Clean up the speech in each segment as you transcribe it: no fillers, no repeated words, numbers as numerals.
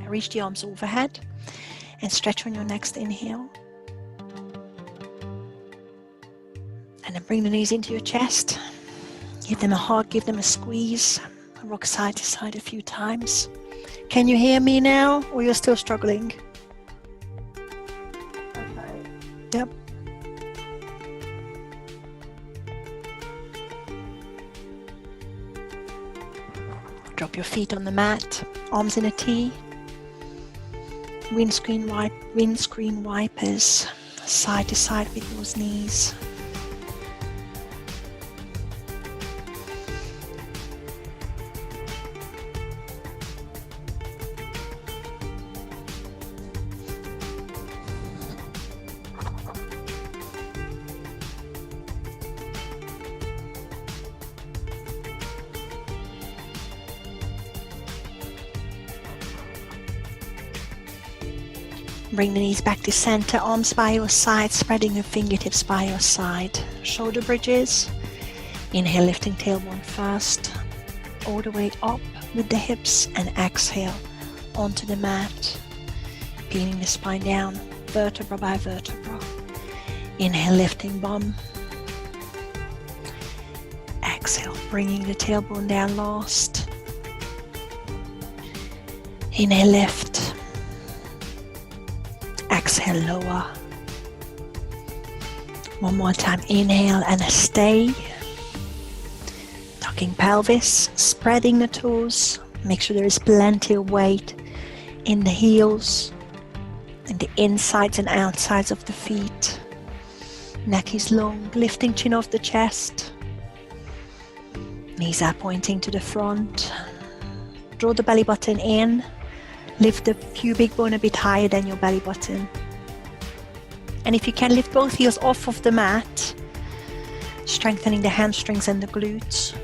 Reach the arms overhead and stretch on your next inhale. And then bring the knees into your chest. Give them a hug, give them a squeeze. Rock side to side a few times. Can you hear me now, or you're still struggling? Okay. Yep. Drop your feet on the mat, arms in a T. Windscreen wipers, side to side with those knees. Bring the knees back to center, arms by your side, spreading your fingertips by your side. Shoulder bridges. Inhale, lifting tailbone first, all the way up with the hips, and exhale onto the mat, peeling the spine down, vertebra by vertebra. Inhale, lifting bum. Exhale, bringing the tailbone down last. Inhale, lift. Exhale, lower. One more time, inhale and stay. Tucking pelvis, spreading the toes. Make sure there is plenty of weight in the heels, and the insides and outsides of the feet. Neck is long, lifting chin off the chest. Knees are pointing to the front. Draw the belly button in. Lift the pubic bone a bit higher than your belly button. And if you can, lift both heels off of the mat, strengthening the hamstrings and the glutes.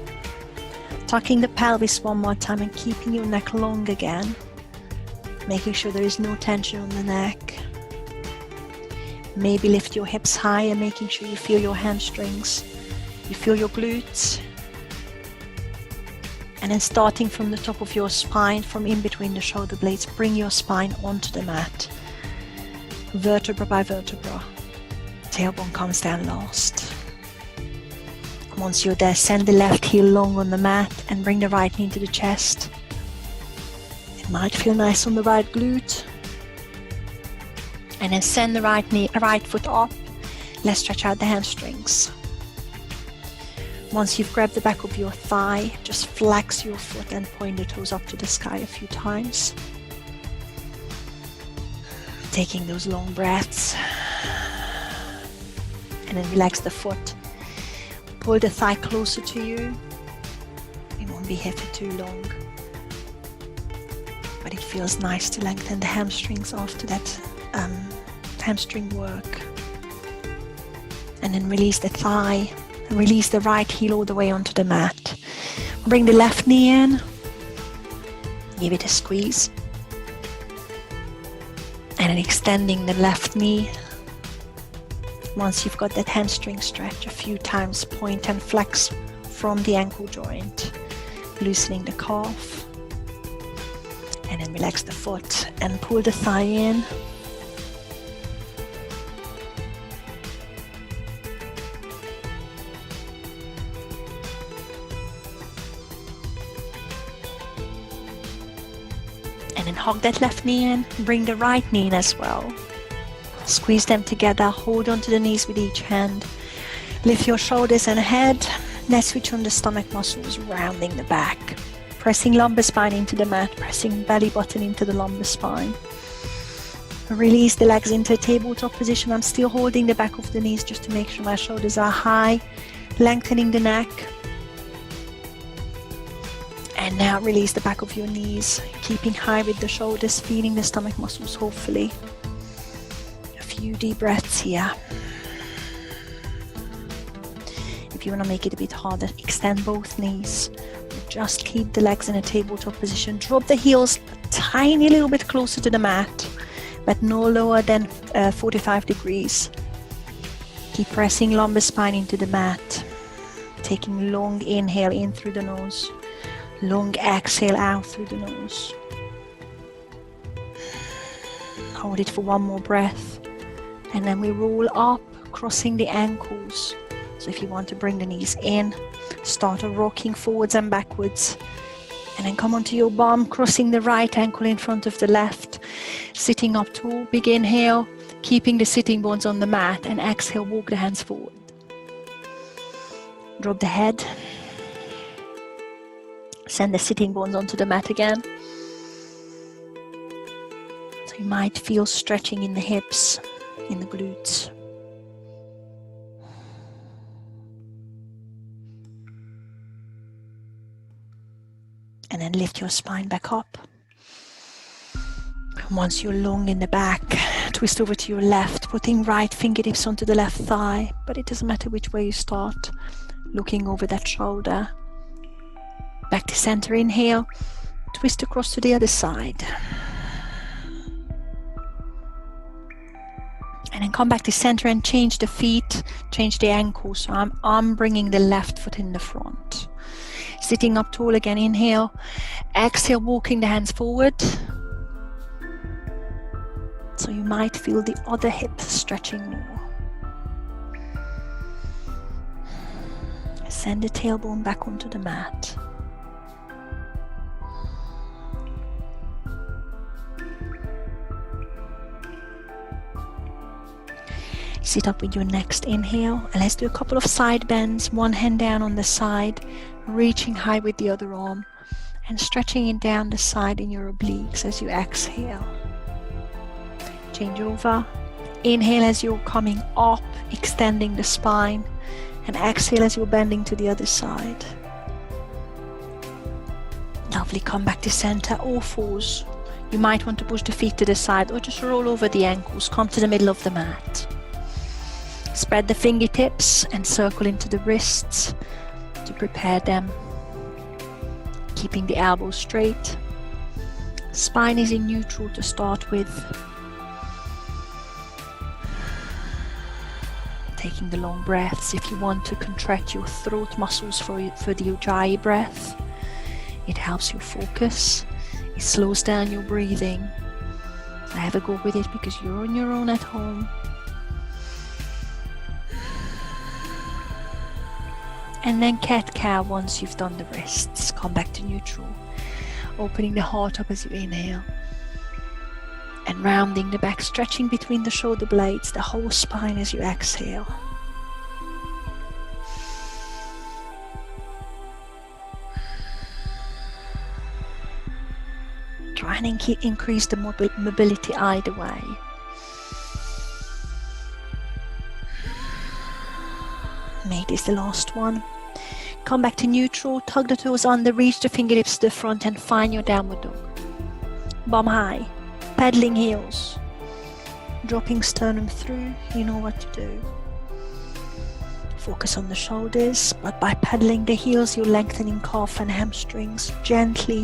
Tucking the pelvis one more time and keeping your neck long again. Making sure there is no tension on the neck. Maybe lift your hips higher, making sure you feel your hamstrings. You feel your glutes. And then starting from the top of your spine, from in between the shoulder blades, bring your spine onto the mat. Vertebra by vertebra. Tailbone comes down last. Once you're there, send the left heel long on the mat and bring the right knee to the chest. It might feel nice on the right glute. And then send the right foot up. Let's stretch out the hamstrings. Once you've grabbed the back of your thigh, just flex your foot and point the toes up to the sky a few times. Taking those long breaths. And then relax the foot. Pull the thigh closer to you. It won't be here for too long. But it feels nice to lengthen the hamstrings after that hamstring work. And then release the thigh. Release the right heel all the way onto the mat. Bring the left knee in. Give it a squeeze. And then extending the left knee. Once you've got that hamstring stretch, a few times point and flex from the ankle joint. Loosening the calf. And then relax the foot and pull the thigh in. And then hug that left knee in, bring the right knee in as well. Squeeze them together, hold onto the knees with each hand. Lift your shoulders and head. Let's switch on the stomach muscles, rounding the back. Pressing lumbar spine into the mat, pressing belly button into the lumbar spine. Release the legs into a tabletop position. I'm still holding the back of the knees just to make sure my shoulders are high. Lengthening the neck. And now release the back of your knees, keeping high with the shoulders, feeling the stomach muscles hopefully. A few deep breaths here. If you want to make it a bit harder, extend both knees. Just keep the legs in a tabletop position. Drop the heels a tiny little bit closer to the mat, but no lower than 45 degrees. Keep pressing lumbar spine into the mat. Taking long inhale in through the nose. Long exhale out through the nose. Hold it for one more breath. And then we roll up, crossing the ankles. So if you want to bring the knees in, start rocking forwards and backwards. And then come onto your bum, crossing the right ankle in front of the left. Sitting up tall, big inhale, keeping the sitting bones on the mat. And exhale, walk the hands forward. Drop the head. Send the sitting bones onto the mat again. So you might feel stretching in the hips, in the glutes. And then lift your spine back up. Once you're long in the back, twist over to your left, putting right fingertips onto the left thigh, but it doesn't matter which way you start. Looking over that shoulder. Back to center, inhale, twist across to the other side. And then come back to center and change the feet, change the ankles. So I'm bringing the left foot in the front. Sitting up tall again, inhale. Exhale, walking the hands forward. So you might feel the other hip stretching more. Send the tailbone back onto the mat. Sit up with your next inhale, and let's do a couple of side bends. One hand down on the side, reaching high with the other arm, and stretching it down the side in your obliques as you exhale. Change over. Inhale as you're coming up, extending the spine, and exhale as you're bending to the other side. Lovely, come back to center, all fours. You might want to push the feet to the side or just roll over the ankles, come to the middle of the mat. Spread the fingertips and circle into the wrists to prepare them. Keeping the elbows straight. Spine is in neutral to start with. Taking the long breaths. If you want to contract your throat muscles for the Ujjayi breath, it helps you focus. It slows down your breathing. I have a go with it because you're on your own at home. And then cat-cow once you've done the wrists. Come back to neutral. Opening the heart up as you inhale. And rounding the back, stretching between the shoulder blades, the whole spine as you exhale. Try and increase the mobility either way. Make this the last one. Come back to neutral, tug the toes under, reach the fingertips to the front and find your downward dog. Bum high, pedaling heels, dropping sternum through, you know what to do. Focus on the shoulders, but by pedaling the heels, you're lengthening calf and hamstrings gently,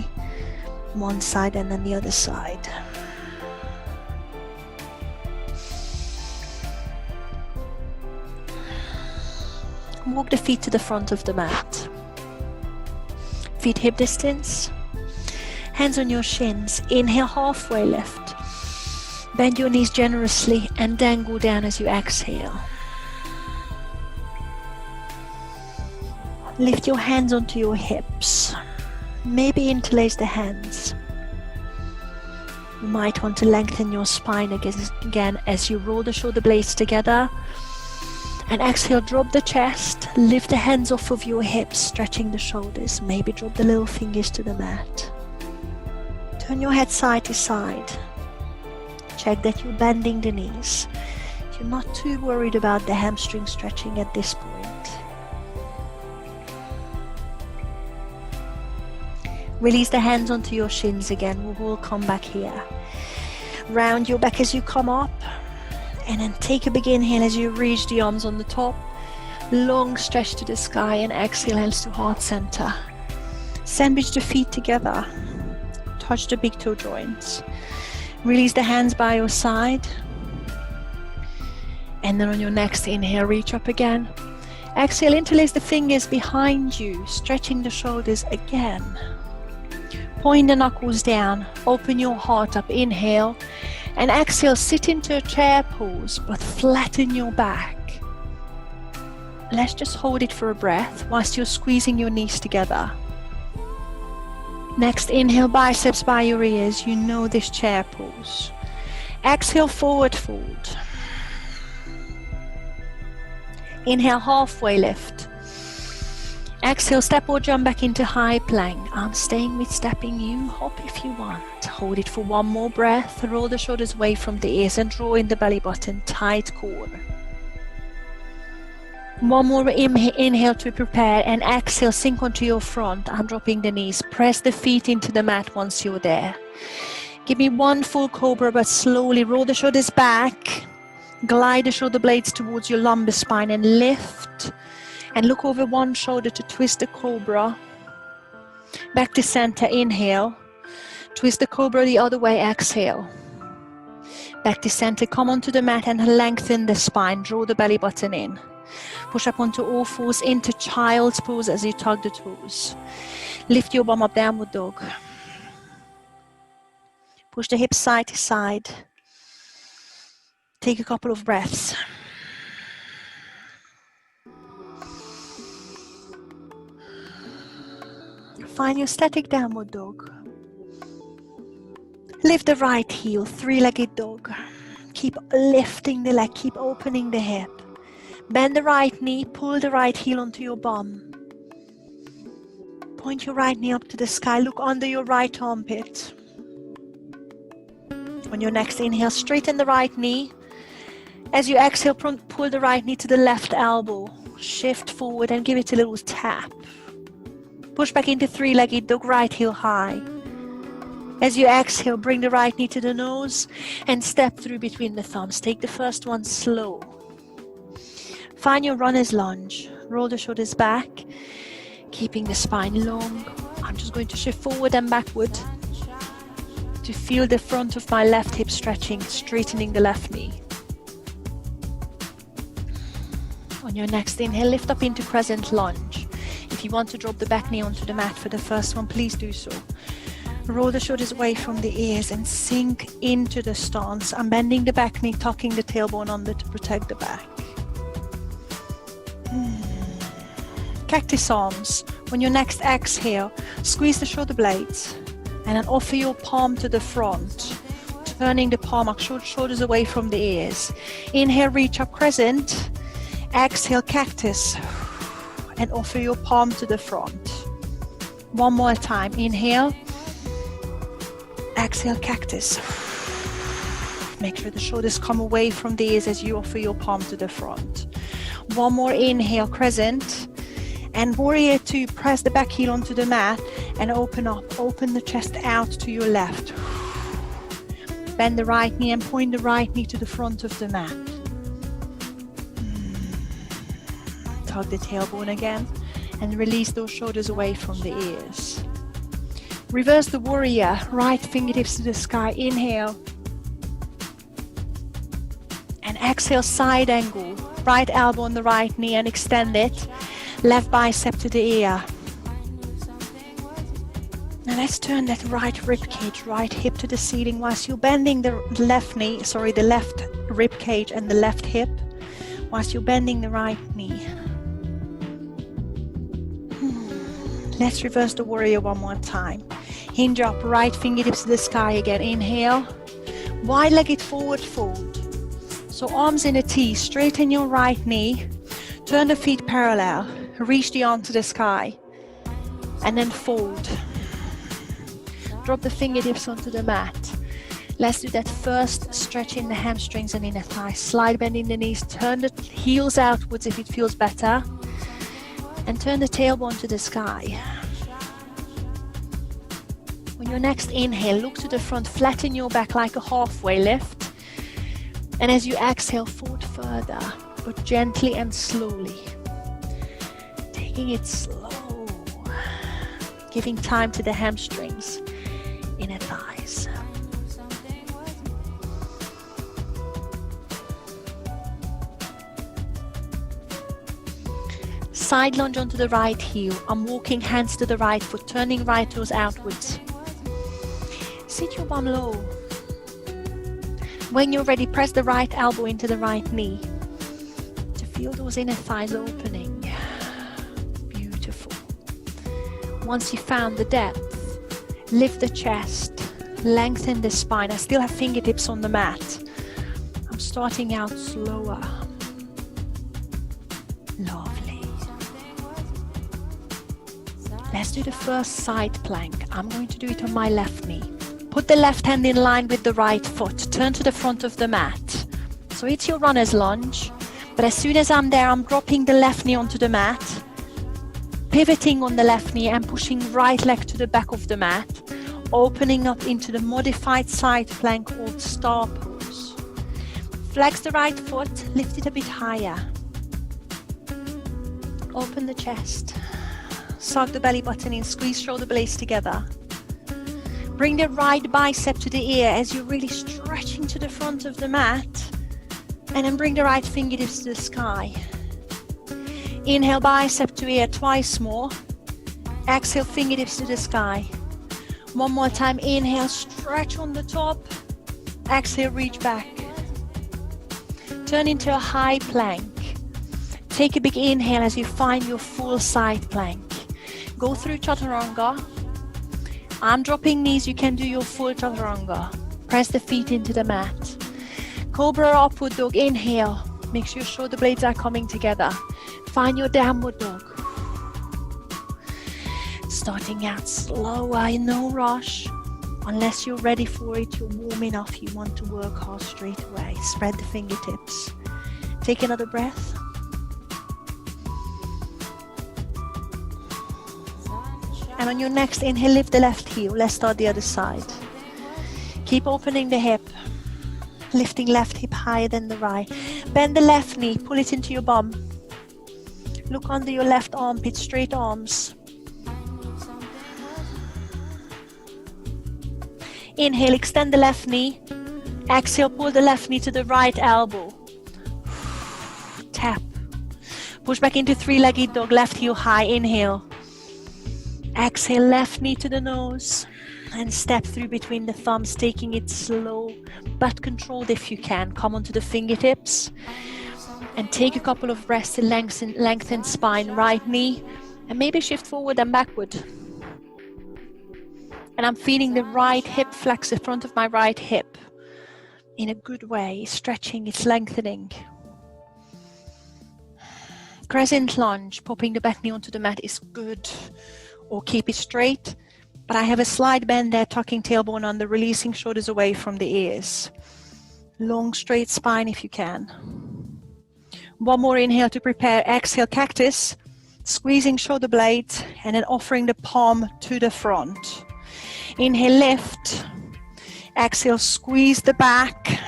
one side and then the other side. Walk the feet to the front of the mat. Feet hip distance. Hands on your shins. Inhale, halfway lift. Bend your knees generously and dangle down as you exhale. Lift your hands onto your hips. Maybe interlace the hands. You might want to lengthen your spine again as you roll the shoulder blades together. And exhale, drop the chest, lift the hands off of your hips, stretching the shoulders. Maybe drop the little fingers to the mat. Turn your head side to side. Check that you're bending the knees. You're not too worried about the hamstring stretching at this point. Release the hands onto your shins again. We will come back here. Round your back as you come up. And then take a big inhale as you reach the arms on the top. Long stretch to the sky and exhale, hands to heart center. Sandwich the feet together. Touch the big toe joints. Release the hands by your side. And then on your next inhale, reach up again. Exhale, interlace the fingers behind you, stretching the shoulders again. Point the knuckles down, open your heart up, inhale, and exhale, sit into a chair pose, but flatten your back. Let's just hold it for a breath whilst you're squeezing your knees together. Next, inhale, biceps by your ears. You know this chair pose. Exhale, forward fold. Inhale, halfway lift. Exhale, step or jump back into high plank. I'm staying with stepping, you hop if you want. Hold it for one more breath. Roll the shoulders away from the ears and draw in the belly button, tight core. One more inhale to prepare, and exhale, sink onto your front. I'm dropping the knees. Press the feet into the mat once you're there. Give me one full cobra, but slowly roll the shoulders back. Glide the shoulder blades towards your lumbar spine and lift. And look over one shoulder to twist the cobra. Back to center, inhale. Twist the cobra the other way, exhale. Back to center, come onto the mat and lengthen the spine. Draw the belly button in. Push up onto all fours into child's pose as you tug the toes. Lift your bum up, downward dog. Push the hips side to side. Take a couple of breaths. Find your static downward dog. Lift the right heel, three-legged dog. Keep lifting the leg, keep opening the hip. Bend the right knee, pull the right heel onto your bum. Point your right knee up to the sky, look under your right armpit. On your next inhale, straighten the right knee. As you exhale, pull the right knee to the left elbow. Shift forward and give it a little tap. Push back into three-legged dog, right heel high. As you exhale, bring the right knee to the nose and step through between the thumbs. Take the first one slow. Find your runner's lunge. Roll the shoulders back, keeping the spine long. I'm just going to shift forward and backward to feel the front of my left hip stretching, straightening the left knee. On your next inhale, lift up into crescent lunge. If you want to drop the back knee onto the mat for the first one, please do so. Roll the shoulders away from the ears and sink into the stance. I'm bending the back knee, tucking the tailbone under to protect the back. Cactus arms. On your next exhale, squeeze the shoulder blades and then offer your palm to the front, turning the palm up, shoulders away from the ears. Inhale, reach up, crescent. Exhale, cactus, and offer your palm to the front. One more time. Inhale. Exhale, cactus. Make sure the shoulders come away from the ears as you offer your palm to the front. One more inhale, crescent. And warrior two, press the back heel onto the mat and open up. Open the chest out to your left. Bend the right knee and point the right knee to the front of the mat. Tug the tailbone again and release those shoulders away from the ears. Reverse the warrior, right fingertips to the sky. Inhale. And exhale, side angle. Right elbow on the right knee and extend it. Left bicep to the ear. Now let's turn that right rib cage, right hip to the ceiling whilst you're bending the left rib cage and the left hip whilst you're bending the right knee. Let's reverse the warrior one more time. Hinge up, right fingertips to the sky again. Inhale. Wide-legged forward fold. So arms in a T, straighten your right knee. Turn the feet parallel. Reach the arm to the sky. And then fold. Drop the fingertips onto the mat. Let's do that first, stretch in the hamstrings and inner thighs. Slide bending the knees. Turn the heels outwards if it feels better. And turn the tailbone to the sky. On your next inhale, look to the front, flatten your back like a halfway lift. And as you exhale, forward further, but gently and slowly. Taking it slow. Giving time to the hamstrings, inner thighs. Side lunge onto the right heel. I'm walking hands to the right foot, turning right toes outwards. Sit your bum low. When you're ready, press the right elbow into the right knee to feel those inner thighs opening. Beautiful. Once you found the depth, lift the chest, lengthen the spine. I still have fingertips on the mat. I'm starting out slower. Lovely. Let's do the first side plank. I'm going to do it on my left knee. Put the left hand in line with the right foot. Turn to the front of the mat. So it's your runner's lunge. But as soon as I'm there, I'm dropping the left knee onto the mat, pivoting on the left knee and pushing right leg to the back of the mat, opening up into the modified side plank or star pose. Flex the right foot, lift it a bit higher. Open the chest. Suck the belly button in, squeeze shoulder blades together. Bring the right bicep to the ear as you're really stretching to the front of the mat. And then bring the right fingertips to the sky. Inhale, bicep to ear twice more. Exhale, fingertips to the sky. One more time, inhale, stretch on the top. Exhale, reach back. Turn into a high plank. Take a big inhale as you find your full side plank. Go through chaturanga. I'm dropping knees, you can do your full chaturanga. Press the feet into the mat. Cobra or upward dog, inhale. Make sure your shoulder blades are coming together. Find your downward dog. Starting out slower, no rush. Unless you're ready for it, you're warm enough, you want to work hard straight away. Spread the fingertips. Take another breath. And on your next inhale, lift the left heel. Let's start the other side. Keep opening the hip. Lifting left hip higher than the right. Bend the left knee, pull it into your bum. Look under your left armpit, straight arms. Inhale, extend the left knee. Exhale, pull the left knee to the right elbow. Tap. Push back into three-legged dog, left heel high, inhale. Exhale, left knee to the nose. And step through between the thumbs, taking it slow but controlled if you can. Come onto the fingertips. And take a couple of breaths to lengthen spine, right knee. And maybe shift forward and backward. And I'm feeling the right hip flex, the front of my right hip. In a good way, stretching, it's lengthening. Crescent lunge, popping the back knee onto the mat is good. Or keep it straight. But I have a slight bend there, tucking tailbone under, releasing shoulders away from the ears. Long, straight spine if you can. One more inhale to prepare. Exhale, cactus. Squeezing shoulder blades and then offering the palm to the front. Inhale, lift. Exhale, squeeze the back.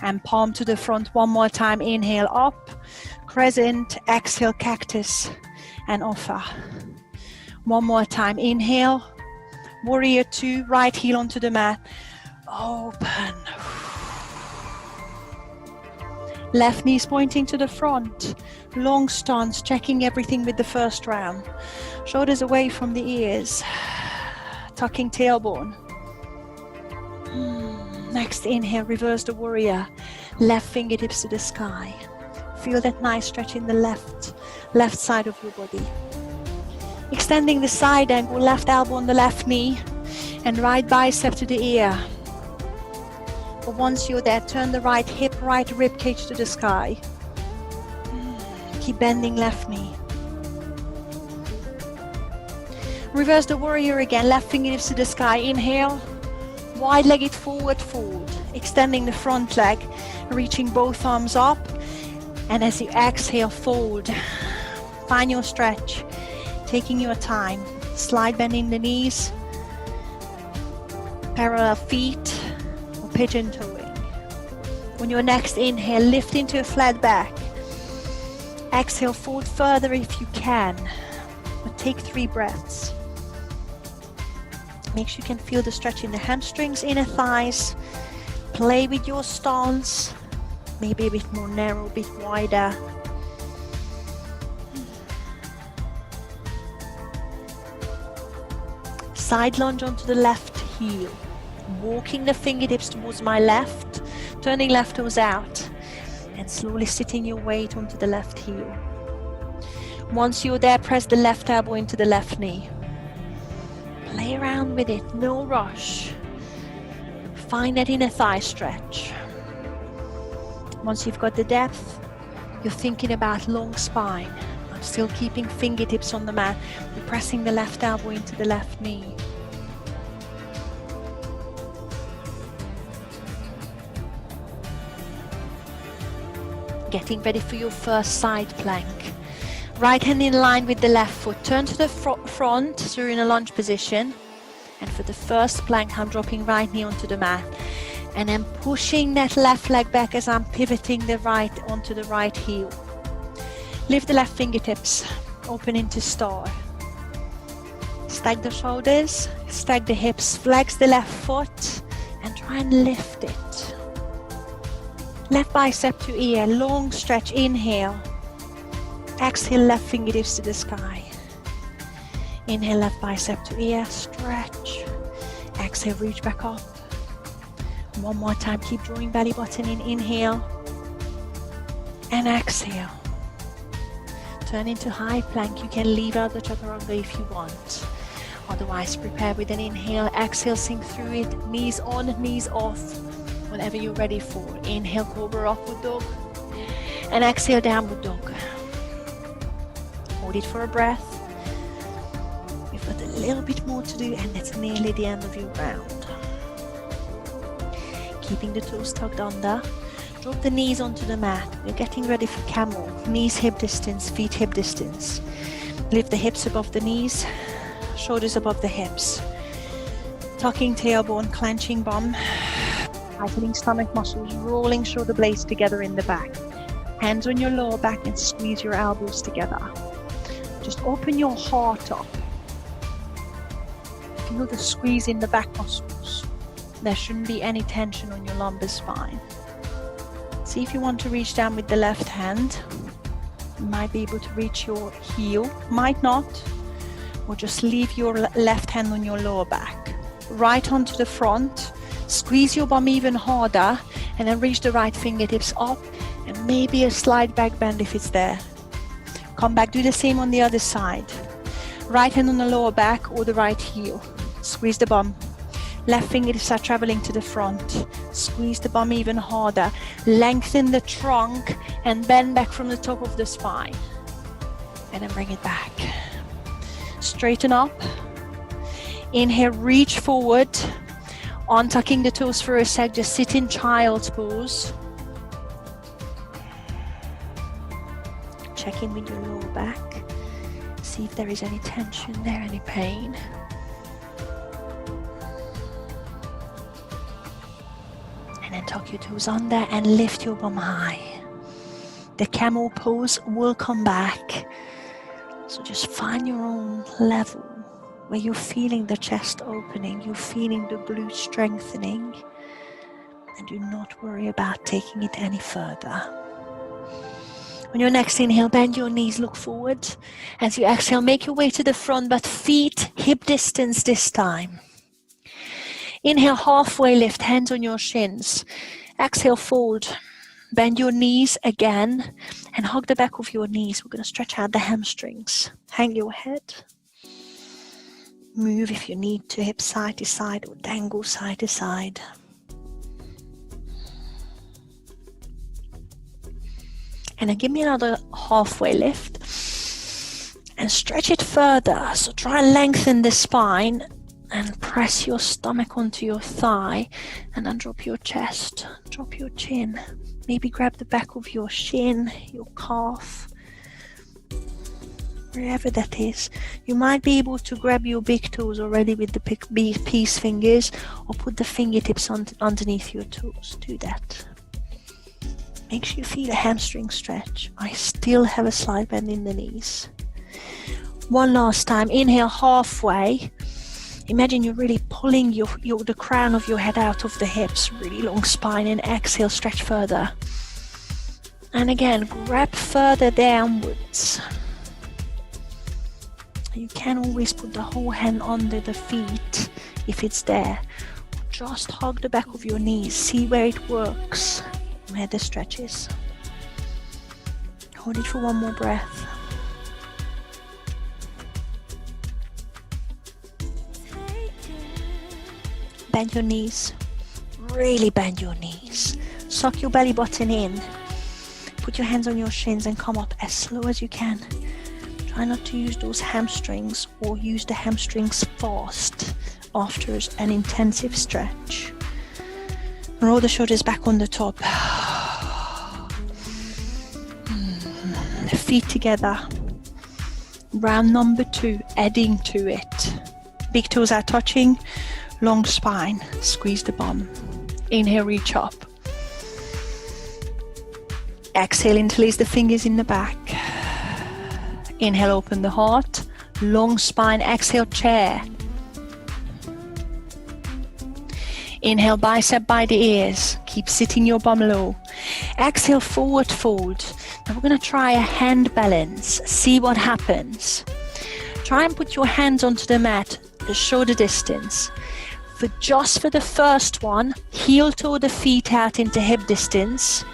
And palm to the front. One more time. Inhale, up. Crescent. Exhale, cactus. And offer. One more time. Inhale. Warrior two. Right heel onto the mat. Open. Left knees pointing to the front. Long stance. Checking everything with the first round. Shoulders away from the ears. Tucking tailbone. Next inhale. Reverse the warrior. Left fingertips to the sky. Feel that nice stretch in the left side of your body. Extending the side angle, left elbow on the left knee and right bicep to the ear. But once you're there, turn the right hip, right rib cage to the sky. Keep bending left knee. Reverse the warrior again, left fingertips to the sky. Inhale, wide-legged forward fold, extending the front leg, reaching both arms up. And as you exhale, fold. Find your stretch, taking your time. Slide bending the knees, parallel feet, or pigeon toeing. On your next inhale, lift into a flat back. Exhale, fold further if you can, but take 3 breaths. Make sure you can feel the stretch in the hamstrings, inner thighs. Play with your stance. Maybe a bit more narrow, a bit wider. Side lunge onto the left heel. Walking the fingertips towards my left, turning left toes out, and slowly sitting your weight onto the left heel. Once you're there, press the left elbow into the left knee. Play around with it, no rush. Find that inner thigh stretch. Once you've got the depth, you're thinking about long spine. I'm still keeping fingertips on the mat. We're pressing the left elbow into the left knee. Getting ready for your first side plank. Right hand in line with the left foot. Turn to the front, so you're in a lunge position. And for the first plank, I'm dropping right knee onto the mat. And I'm pushing that left leg back as I'm pivoting the right onto the right heel. Lift the left fingertips, open into star. Stack the shoulders, stack the hips, flex the left foot, and try and lift it. Left bicep to ear, long stretch, inhale. Exhale, left fingertips to the sky. Inhale, left bicep to ear, stretch. Exhale, reach back up. One more time, keep drawing belly button in, inhale. And exhale. Turn into high plank. You can leave out the chaturanga if you want. Otherwise, prepare with an inhale, exhale, sink through it, knees on, knees off, whatever you're ready for. Inhale, cobra upward dog, and exhale, downward dog. Hold it for a breath. We've got a little bit more to do, and that's nearly the end of your round. Keeping the toes tucked under. Drop the knees onto the mat. We're getting ready for camel. Knees hip distance, feet hip distance. Lift the hips above the knees, shoulders above the hips. Tucking tailbone, clenching bum. Tightening stomach muscles, rolling shoulder blades together in the back. Hands on your lower back and squeeze your elbows together. Just open your heart up. Feel the squeeze in the back muscles. There shouldn't be any tension on your lumbar spine. See if you want to reach down with the left hand. You might be able to reach your heel, might not, or just leave your left hand on your lower back. Right onto the front, squeeze your bum even harder, and then reach the right fingertips up, and maybe a slight back bend if it's there. Come back, do the same on the other side. Right hand on the lower back or the right heel. Squeeze the bum. Left fingertips are traveling to the front. Squeeze the bum even harder. Lengthen the trunk and bend back from the top of the spine. And then bring it back. Straighten up. Inhale, reach forward. Untucking the toes for a sec. Just sit in child's pose. Check in with your lower back. See if there is any tension there, any pain. And then tuck your toes under and lift your bum high. The camel pose will come back. So just find your own level where you're feeling the chest opening, you're feeling the glute strengthening, and do not worry about taking it any further. On your next inhale, bend your knees, look forward. As you exhale, make your way to the front, but feet hip distance this time. Inhale, halfway lift, hands on your shins. Exhale, fold. Bend your knees again and hug the back of your knees. We're going to stretch out the hamstrings. Hang your head. Move if you need to, hip side to side or dangle side to side. And then give me another halfway lift and stretch it further. So try and lengthen the spine and press your stomach onto your thigh, and then drop your chest, drop your chin. Maybe grab the back of your shin, your calf, wherever that is. You might be able to grab your big toes already with the peace fingers, or put the fingertips underneath your toes. Do that. Makes you feel a hamstring stretch. I still have a slight bend in the knees. One last time. Inhale, halfway. Imagine you're really pulling the crown of your head out of the hips, really long spine, and exhale, stretch further. And again, grab further downwards. You can always put the whole hand under the feet if it's there. Just hug the back of your knees. See where it works, where the stretch is. Hold it for one more breath. Bend your knees. Really bend your knees. Suck your belly button in. Put your hands on your shins and come up as slow as you can. Try not to use those hamstrings or use the hamstrings fast after an intensive stretch. Roll the shoulders back on the top. Feet together. Round number 2, adding to it. Big toes are touching. Long spine. Squeeze the bum. Inhale, reach up. Exhale, interlace the fingers in the back. Inhale, open the heart. Long spine. Exhale, chair. Inhale, bicep by the ears. Keep sitting your bum low. Exhale, forward fold. Now we're going to try a hand balance. See what happens. Try and put your hands onto the mat, the shoulder distance. Just for the first one, heel toe the feet out into hip distance.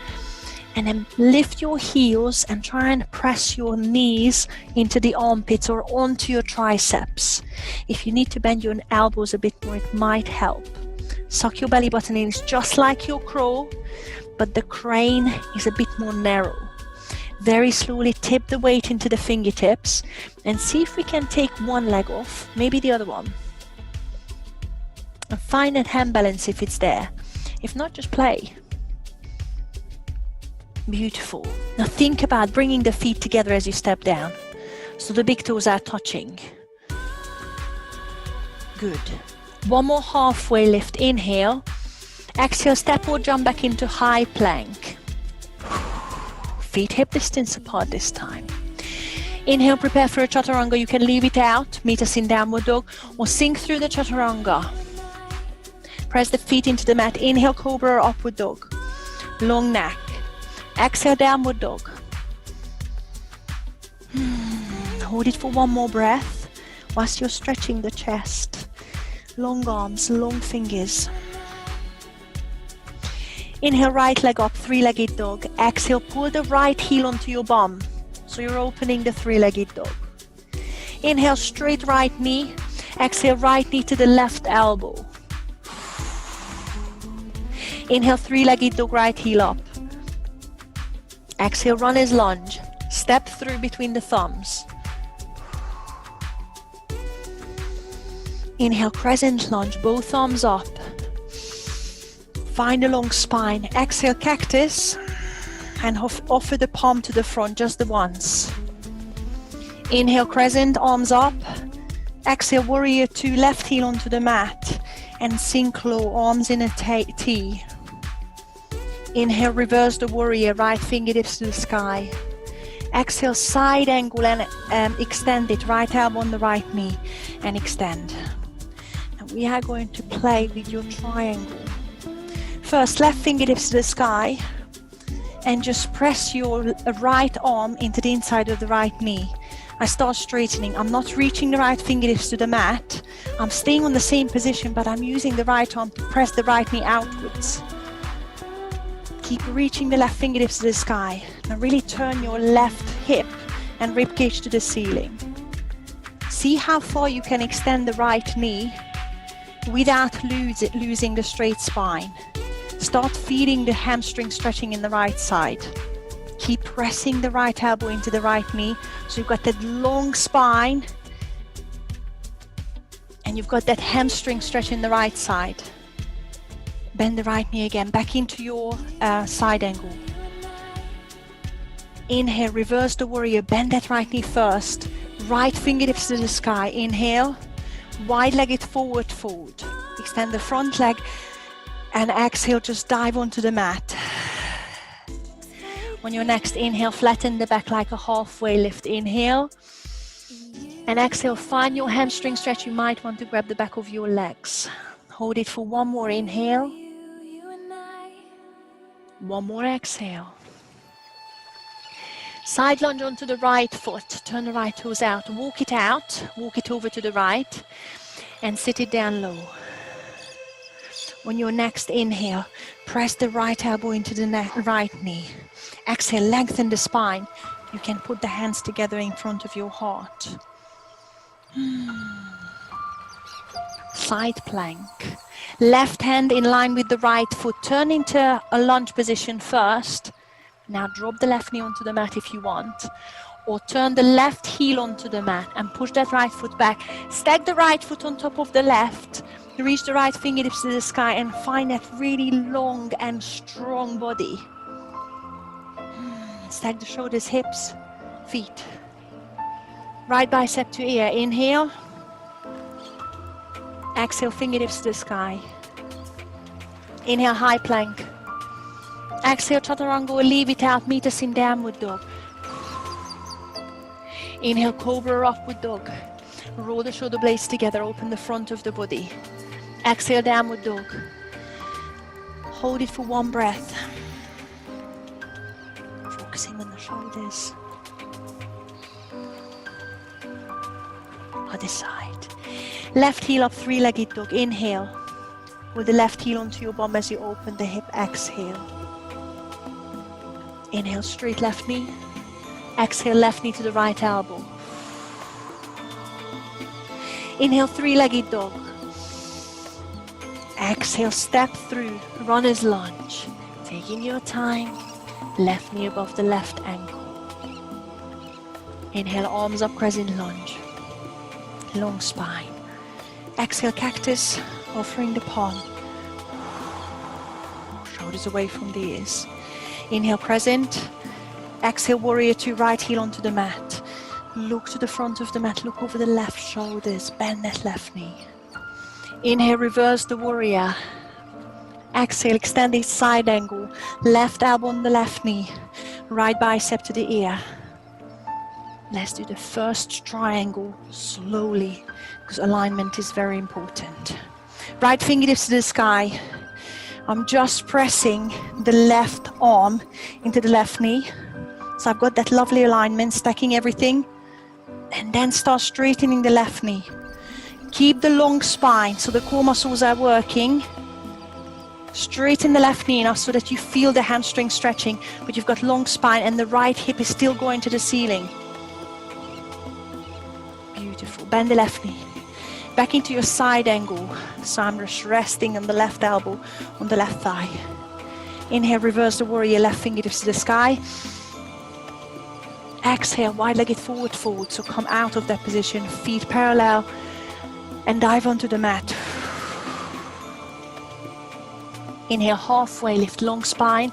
And then lift your heels and try and press your knees into the armpits or onto your triceps. If you need to bend your elbows a bit more, it might help. Suck your belly button in. It's just like your crow, but the crane is a bit more narrow. Very slowly tip the weight into the fingertips and see if we can take one leg off, maybe the other one. And find that hand balance if it's there. If not, just play. Beautiful. Now think about bringing the feet together as you step down. So the big toes are touching. Good. One more halfway lift. Inhale. Exhale, step or jump back into high plank. Feet hip distance apart this time. Inhale, prepare for a chaturanga. You can leave it out. Meet us in downward dog or sink through the chaturanga. Press the feet into the mat. Inhale, cobra or upward dog. Long neck. Exhale, downward dog. Hold it for one more breath whilst you're stretching the chest. Long arms, long fingers. Inhale, right leg up, three-legged dog. Exhale, pull the right heel onto your bum. So you're opening the three-legged dog. Inhale, straight right knee. Exhale, right knee to the left elbow. Inhale, three-legged dog, right heel up. Exhale, runner's lunge. Step through between the thumbs. Inhale, crescent lunge, both arms up. Find a long spine. Exhale, cactus. And offer the palm to the front, just the once. Inhale, crescent, arms up. Exhale, warrior 2, left heel onto the mat. And sink low, arms in a T. Inhale, reverse the warrior, right fingertips to the sky. Exhale, side angle and extend it, right elbow on the right knee and extend. And we are going to play with your triangle. First, left fingertips to the sky and just press your right arm into the inside of the right knee. I start straightening. I'm not reaching the right fingertips to the mat. I'm staying on the same position, but I'm using the right arm to press the right knee outwards. Keep reaching the left fingertips to the sky. Now really turn your left hip and ribcage to the ceiling. See how far you can extend the right knee without losing the straight spine. Start feeling the hamstring stretching in the right side. Keep pressing the right elbow into the right knee. So you've got that long spine and you've got that hamstring stretch in the right side. Bend the right knee again, back into your side angle. Inhale, reverse the warrior, bend that right knee first. Right fingertips to the sky. Inhale, wide-legged forward fold. Extend the front leg and exhale, just dive onto the mat. On your next inhale, flatten the back like a halfway lift. Inhale and exhale, find your hamstring stretch. You might want to grab the back of your legs. Hold it for one more inhale. One more exhale. Side lunge onto the right foot. Turn the right toes out. Walk it out. Walk it over to the right. And sit it down low. On your next inhale, press the right elbow into the right knee. Exhale, lengthen the spine. You can put the hands together in front of your heart. Side plank. Left hand in line with the right foot. Turn into a lunge position first. Now drop the left knee onto the mat if you want. Or turn the left heel onto the mat and push that right foot back. Stack the right foot on top of the left. Reach the right fingertips to the sky and find that really long and strong body. Stack the shoulders, hips, feet. Right bicep to ear. Inhale. Exhale, fingertips to the sky. Inhale, high plank. Exhale, chaturanga, leave it out, meet us in downward dog. Inhale, cobra upward dog. Roll the shoulder blades together, open the front of the body. Exhale, downward dog. Hold it for one breath. Focusing on the shoulders. Other side. Left heel up, three-legged dog. Inhale. With the left heel onto your bum as you open the hip. Exhale. Inhale, straight left knee. Exhale, left knee to the right elbow. Inhale, three-legged dog. Exhale, step through, runner's lunge. Taking your time, left knee above the left ankle. Inhale, arms up, crescent lunge. Long spine. Exhale, cactus, offering the palm. Shoulders away from the ears. Inhale, crescent. Exhale, warrior two, right heel onto the mat. Look to the front of the mat, look over the left shoulders, bend that left knee. Inhale, reverse the warrior. Exhale, extend the side angle. Left elbow on the left knee. Right bicep to the ear. Let's do the first triangle slowly, because alignment is very important. Right fingertips to the sky. I'm just pressing the left arm into the left knee. So I've got that lovely alignment, stacking everything. And then start straightening the left knee. Keep the long spine so the core muscles are working. Straighten the left knee enough so that you feel the hamstring stretching, but you've got long spine and the right hip is still going to the ceiling. Beautiful. Bend the left knee. Back into your side angle. So I'm just resting on the left elbow, on the left thigh. Inhale, reverse the warrior, left fingertips to the sky. Exhale, wide-legged forward fold. So come out of that position, feet parallel, and dive onto the mat. Inhale, halfway lift, long spine.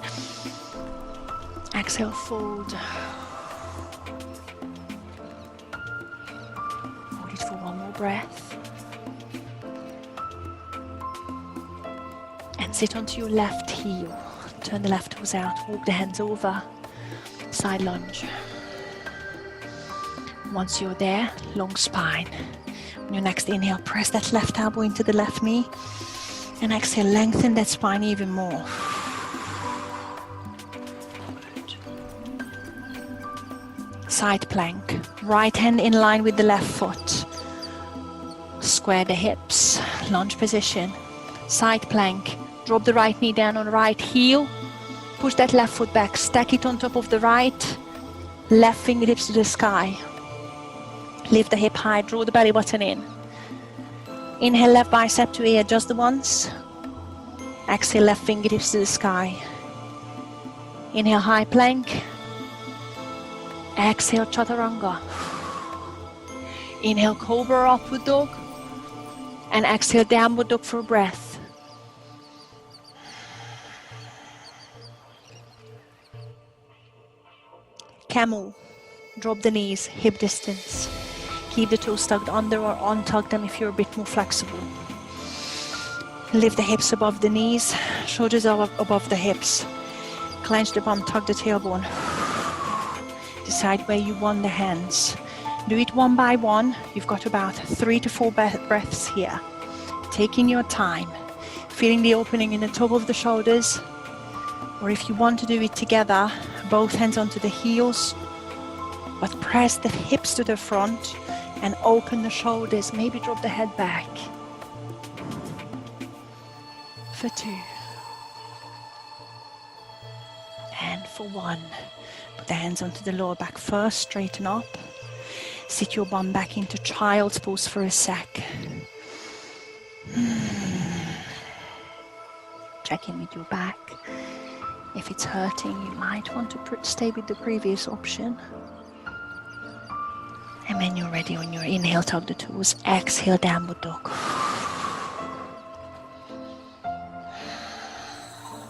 Exhale, fold. Hold it for one more breath. And sit onto your left heel. Turn the left toes out, walk the hands over. Side lunge. Once you're there, long spine. On your next inhale, press that left elbow into the left knee. And exhale, lengthen that spine even more. Good. Side plank. Right hand in line with the left foot. Square the hips. Lunge position. Side plank. Drop the right knee down on the right heel. Push that left foot back. Stack it on top of the right. Left fingertips to the sky. Lift the hip high, draw the belly button in. Inhale, left bicep to ear, just the once. Exhale, left fingertips to the sky. Inhale, high plank. Exhale, chaturanga. Inhale, cobra upward dog. And exhale, downward dog for a breath. Camel. Drop the knees, hip distance. Keep the toes tucked under or untug them if you're a bit more flexible. Lift the hips above the knees, shoulders above the hips. Clench the bum, tuck the tailbone. Decide where you want the hands. Do it one by one. You've got about 3 to 4 breaths here. Taking your time, feeling the opening in the top of the shoulders. Or if you want to do it together, both hands onto the heels But press the hips to the front and open the shoulders. Maybe drop the head back. For 2. And for 1. Put the hands onto the lower back first, straighten up. Sit your bum back into child's pose for a sec. Check in with your back. If it's hurting, you might want to stay with the previous option. And when you're ready, on your inhale, tug the toes. Exhale, downward dog.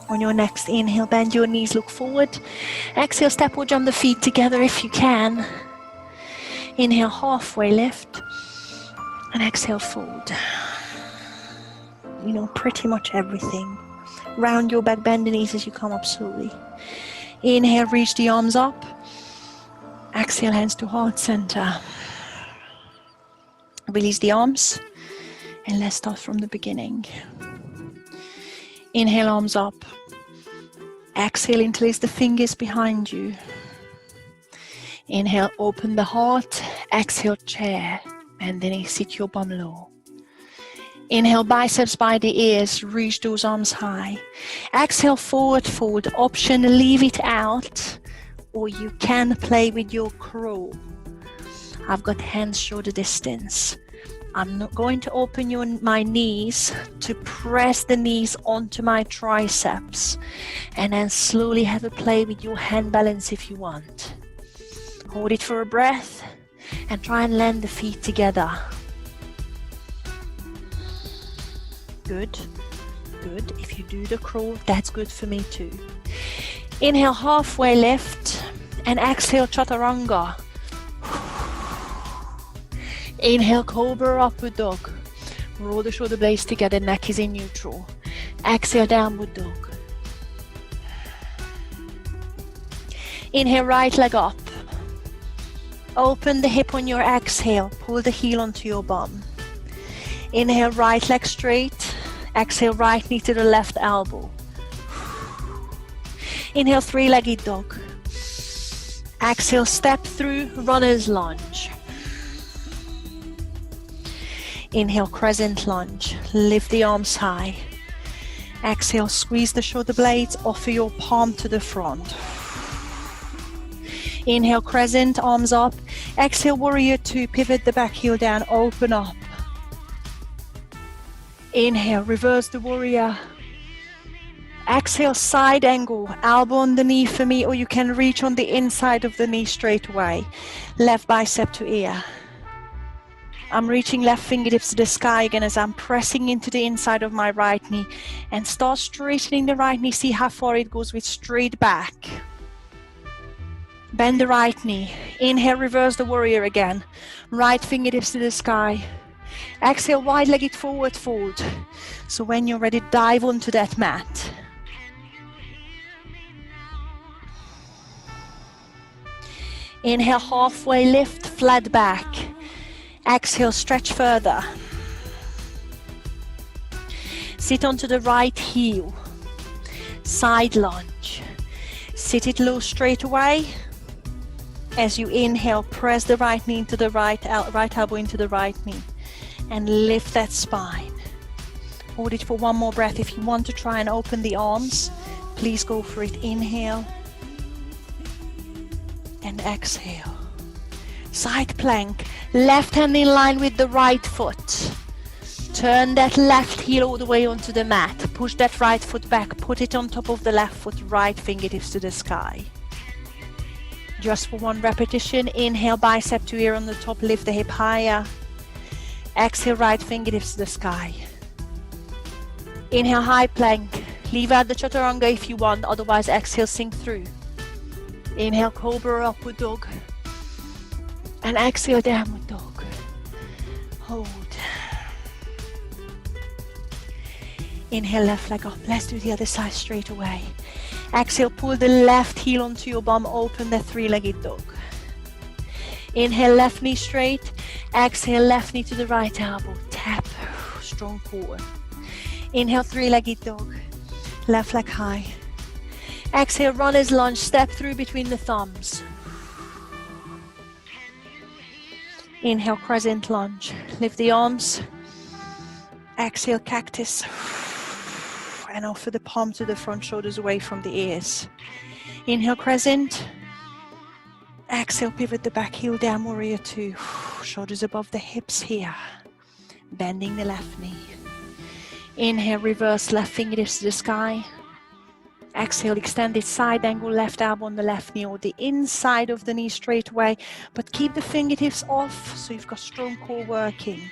On your next inhale, bend your knees, look forward. Exhale, step or jump the feet together if you can. Inhale, halfway lift. And exhale, fold. You know, pretty much everything. Round your back, bend the knees as you come up slowly. Inhale, reach the arms up. Exhale, hands to heart center. Release the arms. And let's start from the beginning. Inhale, arms up. Exhale, interlace the fingers behind you. Inhale, open the heart. Exhale, chair. And then sit your bum low. Inhale, biceps by the ears. Reach those arms high. Exhale, forward fold. Option, leave it out. Or you can play with your crow. I've got hands shoulder distance. I'm not going to open my knees to press the knees onto my triceps. And then slowly have a play with your hand balance if you want. Hold it for a breath. And try and land the feet together. Good. Good. If you do the crow, that's good for me too. Inhale, halfway lift. And exhale, chaturanga. Inhale, cobra, upward dog. Roll the shoulder blades together, neck is in neutral. Exhale, downward dog. Inhale, right leg up. Open the hip on your exhale. Pull the heel onto your bum. Inhale, right leg straight. Exhale, right knee to the left elbow. Inhale, three-legged dog. Exhale, step through, runner's lunge. Inhale, crescent lunge. Lift the arms high. Exhale, squeeze the shoulder blades, offer your palm to the front. Inhale, crescent, arms up. Exhale, warrior two, pivot the back heel down, open up. Inhale, reverse the warrior. Exhale, side angle, elbow on the knee for me, or you can reach on the inside of the knee straight away. Left bicep to ear. I'm reaching left fingertips to the sky again as I'm pressing into the inside of my right knee. And start straightening the right knee, see how far it goes with straight back. Bend the right knee. Inhale, reverse the warrior again. Right fingertips to the sky. Exhale, wide-legged forward fold. So when you're ready, dive onto that mat. Inhale, halfway lift, flat back. Exhale, stretch further. Sit onto the right heel. Side lunge. Sit it low straight away. As you inhale, press the right knee into the right elbow into the right knee. And lift that spine. Hold it for one more breath. If you want to try and open the arms, please go for it. Inhale. And exhale. Side plank. Left hand in line with the right foot. Turn that left heel all the way onto the mat. Push that right foot back. Put it on top of the left foot. Right fingertips to the sky. Just for one repetition. Inhale, bicep to ear on the top. Lift the hip higher. Exhale, right fingertips to the sky. Inhale, high plank. Leave out the chaturanga if you want. Otherwise, exhale, sink through. Inhale, cobra, upward dog. And exhale, downward dog. Hold. Inhale, left leg up. Let's do the other side straight away. Exhale, pull the left heel onto your bum. Open that three-legged dog. Inhale, left knee straight. Exhale, left knee to the right elbow. Tap. Strong core. Inhale, three-legged dog. Left leg high. Exhale, runner's lunge. Step through between the thumbs. Inhale, crescent lunge. Lift the arms. Exhale, cactus. And offer the palm to the front, shoulders away from the ears. Inhale, crescent. Exhale, pivot the back heel down, warrior two. Shoulders above the hips here. Bending the left knee. Inhale, reverse left fingertips to the sky. Exhale, extended side angle, left elbow on the left knee or the inside of the knee straight away. But keep the fingertips off so you've got strong core working.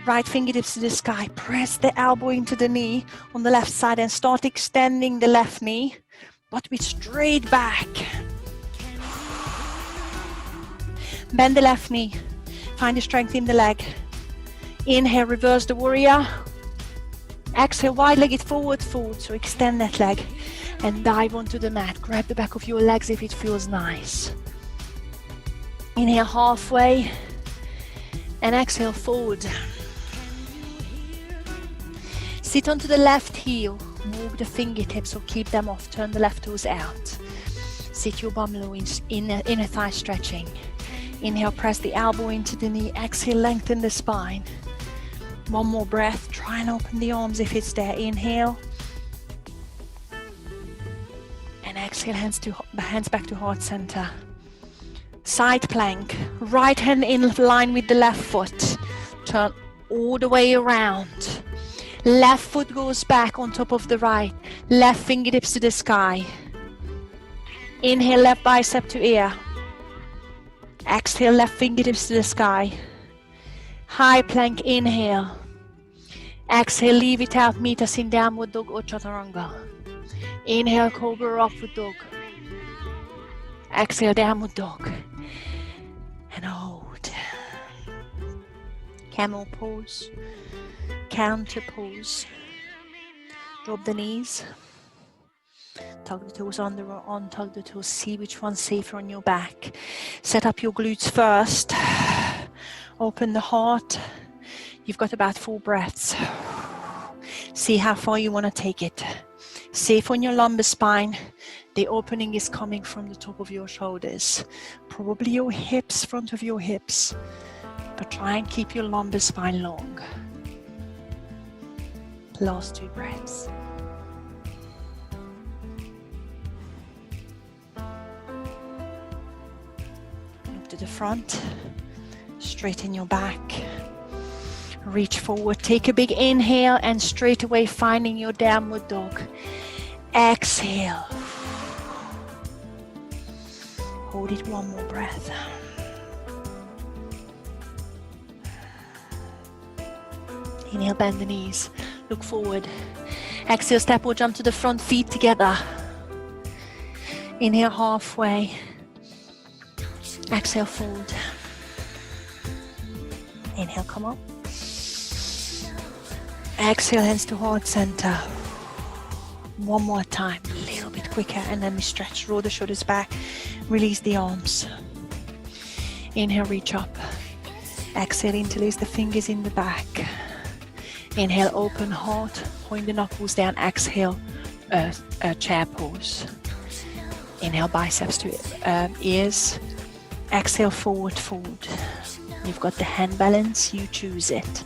Right fingertips to the sky. Press the elbow into the knee on the left side and start extending the left knee, but with straight back. Bend the left knee. Find the strength in the leg. Inhale, reverse the warrior. Exhale, wide-legged forward fold. So extend that leg and dive onto the mat. Grab the back of your legs if it feels nice. Inhale, halfway. And exhale, forward. Sit onto the left heel. Move the fingertips or keep them off. Turn the left toes out. Sit your bum low in inner thigh stretching. Inhale, press the elbow into the knee. Exhale, lengthen the spine. One more breath. Try and open the arms if it's there. Inhale. And exhale, hands back to heart center. Side plank. Right hand in line with the left foot. Turn all the way around. Left foot goes back on top of the right. Left fingertips to the sky. Inhale, left bicep to ear. Exhale, left fingertips to the sky. High plank, inhale. Exhale, leave it out, meet us in downward dog or chaturanga. Inhale, cobra, upward dog. Exhale, downward dog. And hold. Camel pose. Counter pose. Drop the knees. Tug the toes under or on, tug the toes. See which one's safer on your back. Set up your glutes first. Open the heart. You've got about 4 breaths. See how far you want to take it. Safe on your lumbar spine. The opening is coming from the top of your shoulders. Probably your hips, front of your hips. But try and keep your lumbar spine long. Last 2 breaths. Look to the front. Straighten your back. Reach forward. Take a big inhale and straight away finding your downward dog. Exhale. Hold it 1 more breath. Inhale, bend the knees. Look forward. Exhale, step or jump to the front, feet together. Inhale, halfway. Exhale, fold. Inhale, come up. Exhale, hands to heart center. 1 more time, a little bit quicker, and then we stretch. Roll the shoulders back. Release the arms. Inhale, reach up. Exhale, interlace the fingers in the back. Inhale, open heart, point the knuckles down. Exhale, chair pose. Inhale, biceps to ears. Exhale, forward fold. You've got the hand balance, you choose it.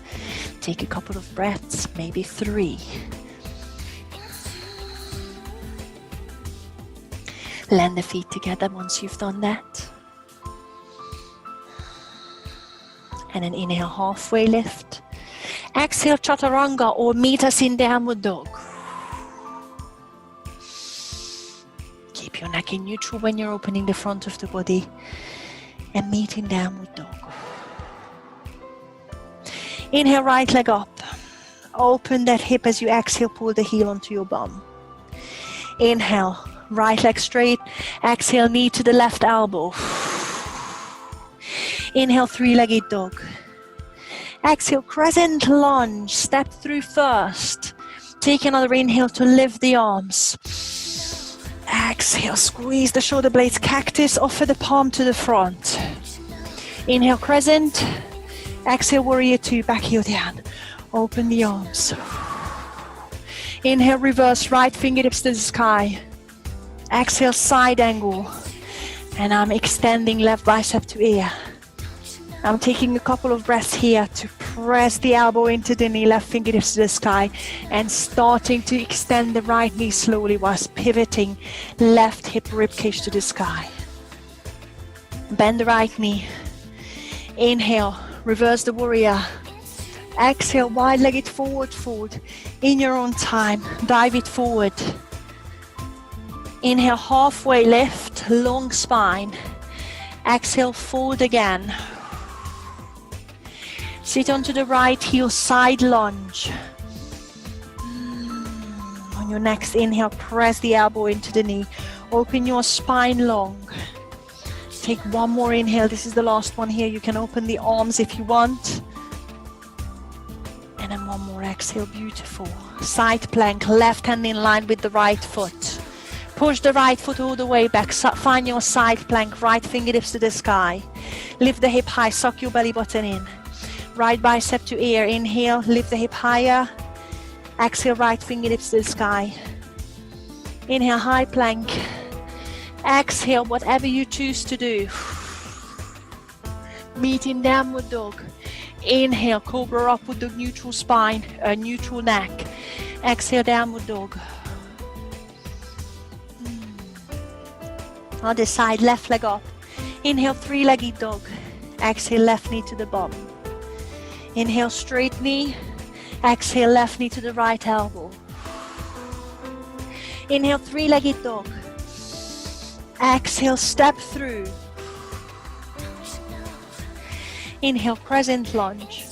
Take a couple of breaths, maybe 3. Land the feet together once you've done that. And then inhale, halfway lift. Exhale, chaturanga or meet us in downward dog. Keep your neck in neutral when you're opening the front of the body. And meet in downward dog. Inhale, right leg up. Open that hip as you exhale, pull the heel onto your bum. Inhale, right leg straight. Exhale, knee to the left elbow. Inhale, 3-legged dog. Exhale, crescent lunge. Step through first. Take another inhale to lift the arms. Exhale, squeeze the shoulder blades. Cactus, offer the palm to the front. Inhale, crescent. Exhale, warrior 2, back heel down. Open the arms. Inhale, reverse, right fingertips to the sky. Exhale, side angle. And I'm extending left bicep to ear. I'm taking a couple of breaths here to press the elbow into the knee, left fingertips to the sky, and starting to extend the right knee slowly whilst pivoting left hip ribcage to the sky. Bend the right knee. Inhale, reverse the warrior. Exhale, wide-legged forward fold. In your own time, dive it forward. Inhale, halfway lift, long spine. Exhale, fold again. Sit onto the right heel, side lunge. On your next inhale, press the elbow into the knee. Open your spine long. Take one more inhale. This is the last one here. You can open the arms if you want. And then one more exhale. Beautiful. Side plank, left hand in line with the right foot. Push the right foot all the way back. Find your side plank, right fingertips to the sky. Lift the hip high, suck your belly button in. Right bicep to ear. Inhale, lift the hip higher. Exhale, right fingertips to the sky. Inhale, high plank. Exhale, whatever you choose to do. Meet in downward dog. Inhale, cobra upward dog, neutral spine, neutral neck. Exhale, downward dog. Other side, left leg up. Inhale, three-legged dog. Exhale, left knee to the bum. Inhale, straight knee. Exhale, left knee to the right elbow. Inhale, three-legged dog. Exhale, step through. Inhale, crescent lunge.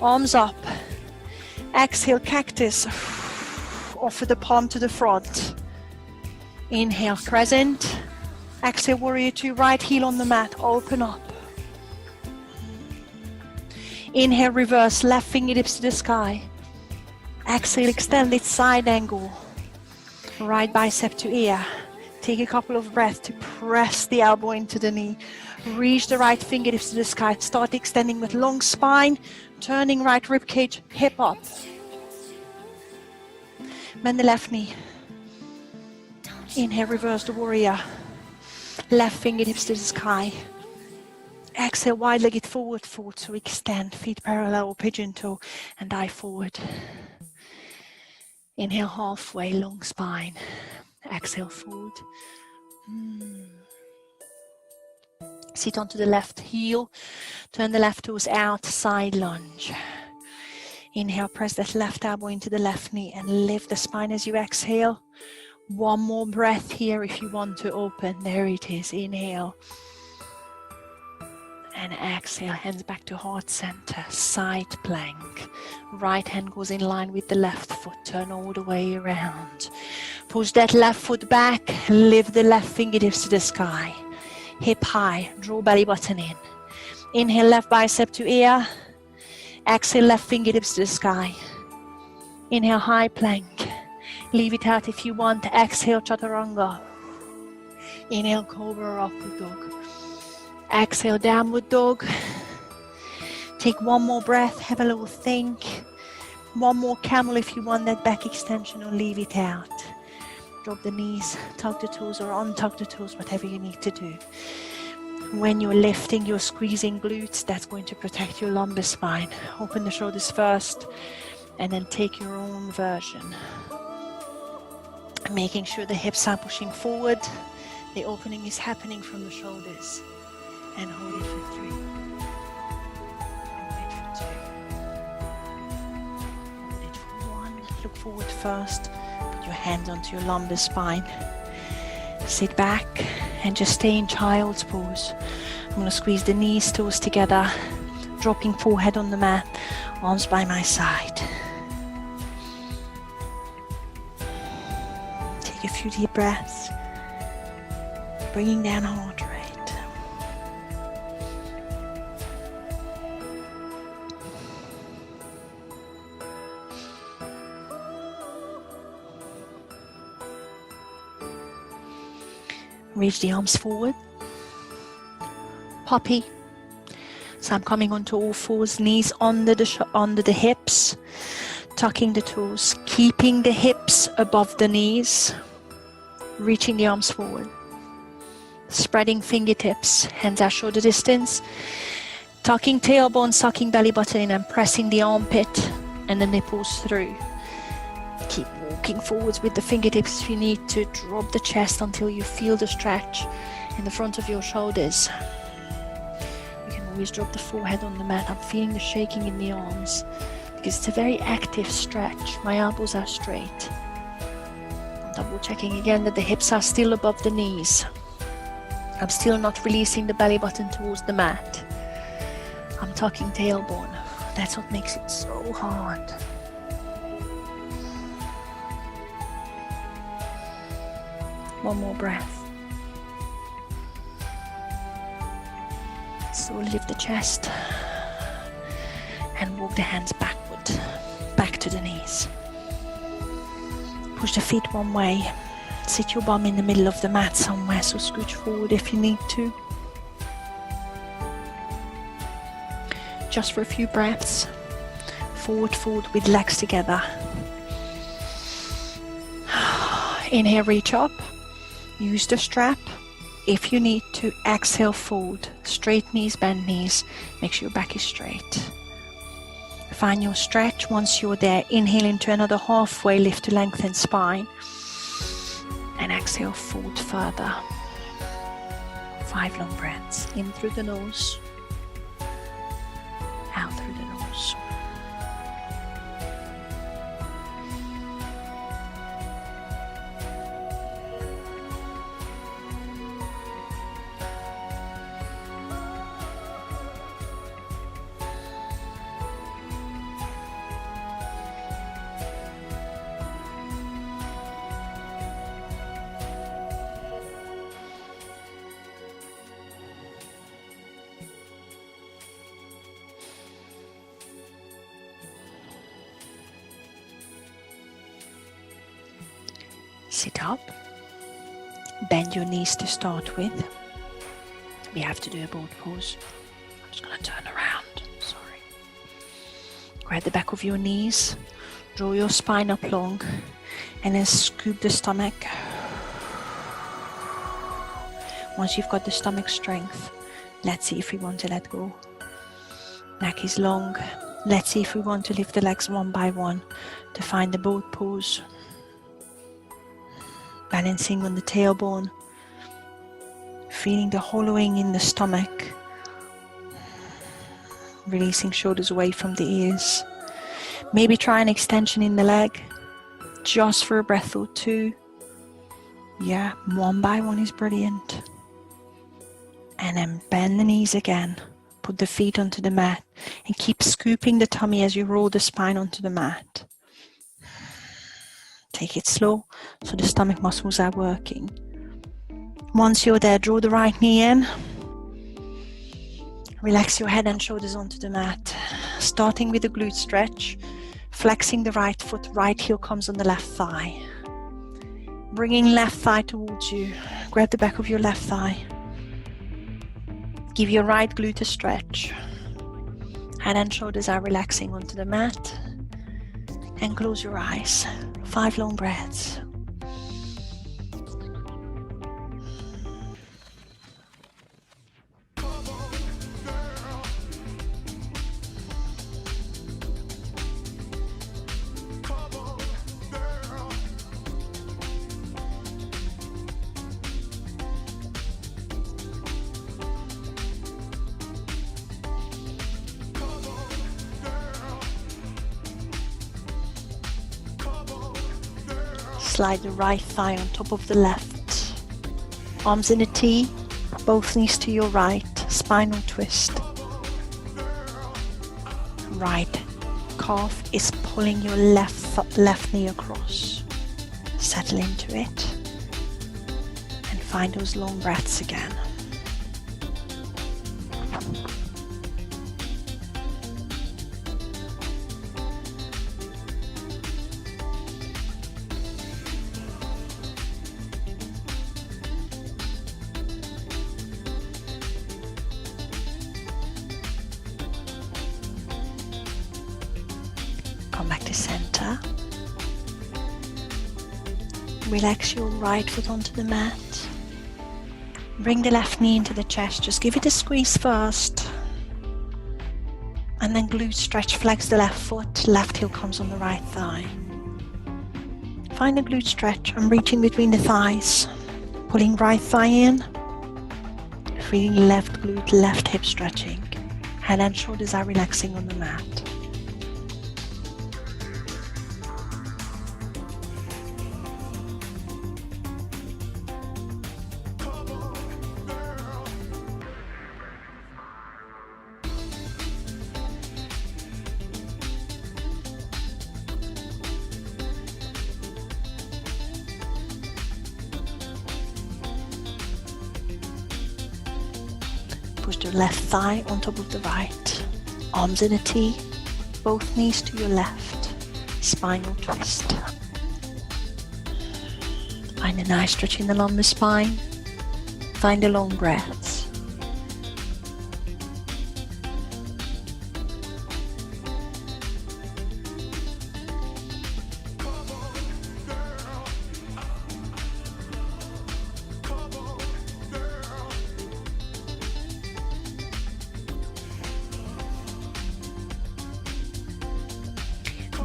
Arms up. Exhale, cactus. Offer the palm to the front. Inhale, crescent. Exhale, warrior two, right heel on the mat. Open up. Inhale, reverse, left fingertips to the sky. Exhale, extended side angle. Right bicep to ear. Take a couple of breaths to press the elbow into the knee. Reach the right fingertips to the sky. Start extending with long spine. Turning right rib cage, hip up. Bend the left knee. Inhale, reverse the warrior. Left fingertips to the sky. Exhale, wide-legged forward fold. So extend, feet parallel or pigeon toe, and dive forward. Inhale, halfway, long spine. Exhale, fold. Sit onto the left heel. Turn the left toes out, side lunge. Inhale, press that left elbow into the left knee and lift the spine as you exhale. One more breath here if you want to open. There it is. Inhale. And exhale, hands back to heart center, side plank. Right hand goes in line with the left foot, turn all the way around. Push that left foot back, lift the left fingertips to the sky. Hip high, draw belly button in. Inhale, left bicep to ear. Exhale, left fingertips to the sky. Inhale, high plank. Leave it out if you want. Exhale, chaturanga. Inhale, cobra upward dog. Exhale, downward dog. Take one more breath, have a little think. One more camel if you want that back extension, or leave it out. Drop the knees, tug the toes or untug the toes, whatever you need to do. When you're lifting, you're squeezing glutes, that's going to protect your lumbar spine. Open the shoulders first and then take your own version. Making sure the hips are pushing forward. The opening is happening from the shoulders. And hold it for 3. Hold it for 2. Hold it for 1. Look forward first. Put your hands onto your lumbar spine. Sit back and just stay in child's pose. I'm going to squeeze the knees, toes together. Dropping forehead on the mat. Arms by my side. Take a few deep breaths. Bringing down heart rate. Reach the arms forward. Poppy. So I'm coming onto all fours, knees under the hips, tucking the toes, keeping the hips above the knees, reaching the arms forward. Spreading fingertips, hands at shoulder distance. Tucking tailbone, sucking belly button in and pressing the armpit and the nipples through. Keep walking forwards with the fingertips if you need to. Drop the chest until you feel the stretch in the front of your shoulders. You can always drop the forehead on the mat. I'm feeling the shaking in the arms because it's a very active stretch. My elbows are straight. I'm double checking again that the hips are still above the knees. I'm still not releasing the belly button towards the mat. I'm tucking tailbone. That's what makes it so hard. One more breath. Slowly lift the chest and walk the hands backward, back to the knees. Push the feet one way. Sit your bum in the middle of the mat somewhere, so scooch forward if you need to. Just for a few breaths. Forward fold with legs together. Inhale, reach up. Use the strap. If you need to, exhale, fold. Straight knees, bend knees. Make sure your back is straight. Find your stretch. Once you're there, inhale into another halfway lift to lengthen spine. And exhale, fold further. 5 long breaths. In through the nose. Out through the nose. Sit up, bend your knees to start with. We have to do a boat pose. I'm just going to turn around, sorry. Grab the back of your knees, draw your spine up long, and then scoop the stomach. Once you've got the stomach strength, let's see if we want to let go. Neck is long. Let's see if we want to lift the legs one by one to find the boat pose. Balancing on the tailbone, feeling the hollowing in the stomach, releasing shoulders away from the ears. Maybe try an extension in the leg, just for a breath or two. Yeah, one by one is brilliant. And then bend the knees again, put the feet onto the mat, and keep scooping the tummy as you roll the spine onto the mat. Take it slow, so the stomach muscles are working. Once you're there, draw the right knee in. Relax your head and shoulders onto the mat. Starting with the glute stretch. Flexing the right foot, right heel comes on the left thigh. Bringing left thigh towards you. Grab the back of your left thigh. Give your right glute a stretch. Head and shoulders are relaxing onto the mat. And close your eyes. 5 long breaths. Slide the right thigh on top of the left. Arms in a T, both knees to your right, spinal twist. Right calf is pulling your left knee across. Settle into it and find those long breaths again. Come back to center. Relax your right foot onto the mat. Bring the left knee into the chest. Just give it a squeeze first. And then glute stretch, flex the left foot, left heel comes on the right thigh. Find a glute stretch. I'm reaching between the thighs, pulling right thigh in, feeling left glute, left hip stretching. Head and shoulders are relaxing on the mat. Push the left thigh on top of the right. Arms in a T, both knees to your left. Spinal twist. Find a nice stretch in the lumbar spine. Find the long breaths.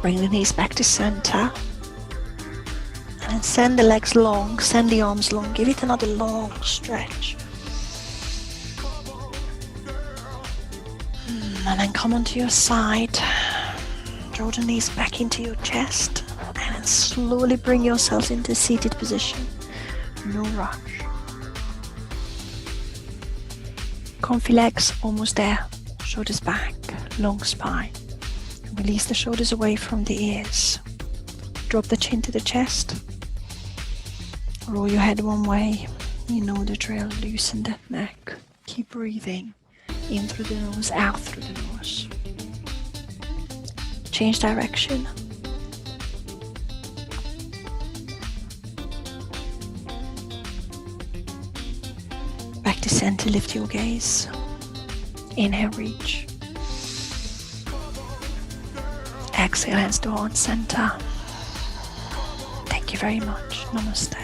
Bring the knees back to center. And then send the legs long, send the arms long. Give it another long stretch. And then come onto your side. Draw the knees back into your chest. And then slowly bring yourselves into seated position. No rush. Comfy legs, almost there. Shoulders back, long spine. Release the shoulders away from the ears. Drop the chin to the chest. Roll your head one way. You know the drill. Loosen that neck. Keep breathing. In through the nose, out through the nose. Change direction. Back to center, lift your gaze. Inhale, reach. Exhale, hands to heart center. Thank you very much. Namaste.